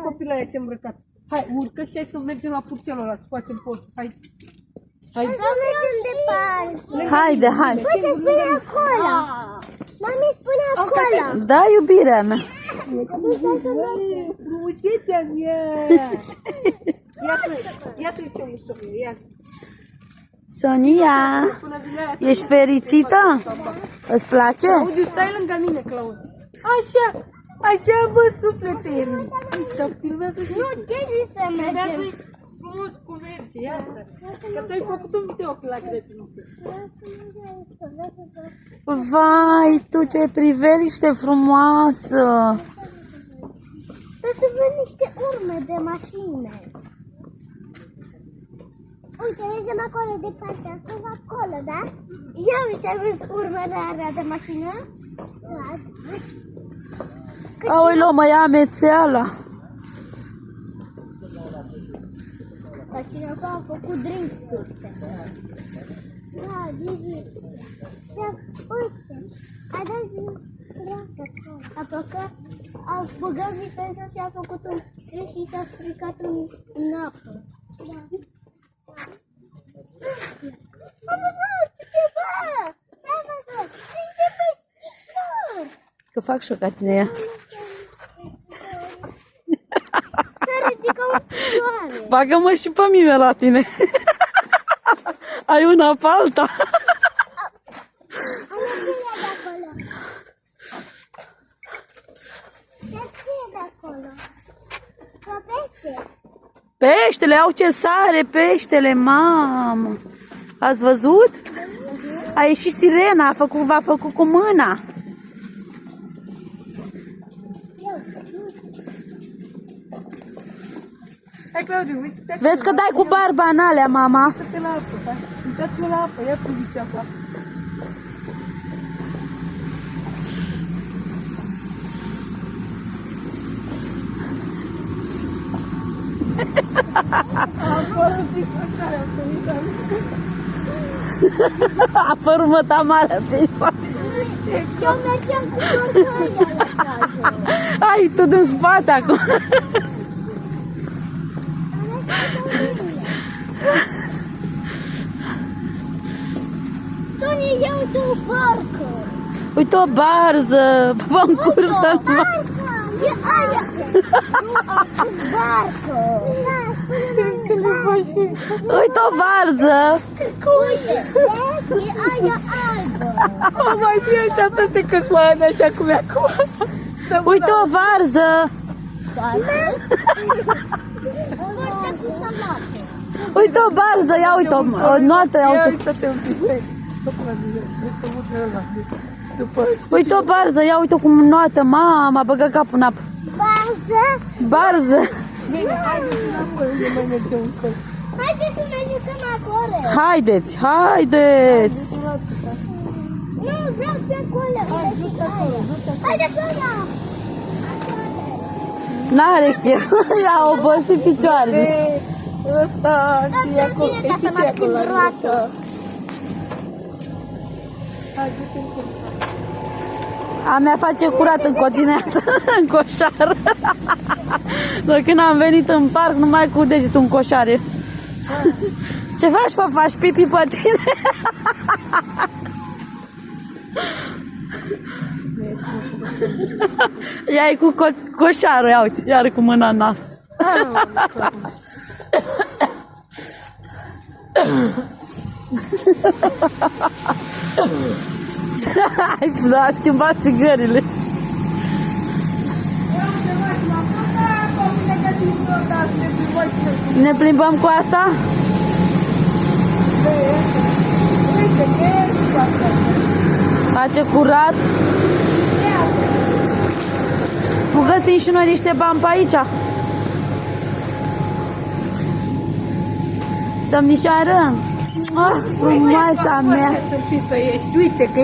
copilaia ce îmbrăcat. Hai, urcă și hai să mergem la purcelul ăla, să facem post. Hai. Hai. Să mergem departe. Haide, hai. Uite, spune acolo. Mami, spune acolo. Da, iubirea mea. Frumusețea mea. Iată-i ce muștărie, ia. Sonia, ești fericită? Îți place? Auzi, stai lângă mine, Claus. Așa, bă, suflete. Uite, filmează și Nu, ce zici să mergem? frumos cum merge, iată. Că tu ai făcut un video la grădiniță. Vai, tu ce priveliște frumoasă! Să văd niște urme de mașină. Uite, mergem acolo departe, acolo, acolo, da? Ia uite, vezi urmele alea de mașină? Aoleu, mă ia amețeala. Dar cineva a făcut drink-uri. Da, Gigi. Uite, a dat aproape au băgat viteza și a făcut un trec și s-a stricat în apă. Da. Am văzut ceva! Am văzut! Ce păcitor! Că fac și-o ca tine ea. S-a ridicat un picioare. Bagă-mă și pe mine la tine. Ai una pe alta. Peștele, au ce sare, peștele, mamă! Ați văzut? A ieșit sirena, v-a făcut cu mâna. Hai, Claudiu, uite-te. Vezi că dai cu barba în alea, mama. Uite-te la apă, hai. Uitați-vă la apă, ia poziția acolo. A apărut mătamară pe Isa. Eu mergeam cu portoia la plajă. Ai, tu din spate acum. Sonia, ia uite o barcă. Uite o barză, v-am cursă. O barcă. E aia. Nu, am spus barcă. Da, spune-mi barcă. Uite o barză. Uite, vezi? E aia albă. O, mai bine uita peste câțiva ani așa cum e acum. Uite o varză. Barcă? Foarte cu salată. Uite o barză, ia uite o notă, ia Ia uite. uite-te un pic, stai. Uite o barză, ia uite cum noată, mama, băgă capul în apă. Barză? Barză. Bine, haideți înapoi, unde mai mergem încolo. Haideți să ne jucăm acolo. Haideți, haideți. Nu, vreau să acolo. Haideți să ia. N-are chef, i-a obosit picioarele. Ăsta, ce e acolo, bine, ca să știi ce e acolo la roată. mine? Hai, du-te încolo. A mea face curat în coțineață, în coșar. Noi când am venit în parc, numai cu degetul în coșare. Ce faci, fă? Faci pipi pe tine? Ia-i cu coșarul, ia uite, iar cu mâna în nas. A schimbat țigările. Ne plimbăm cu asta? Face curat. Nu găsim și noi niște bani pe aici? Domnișoară, frumoasa mea. Uite că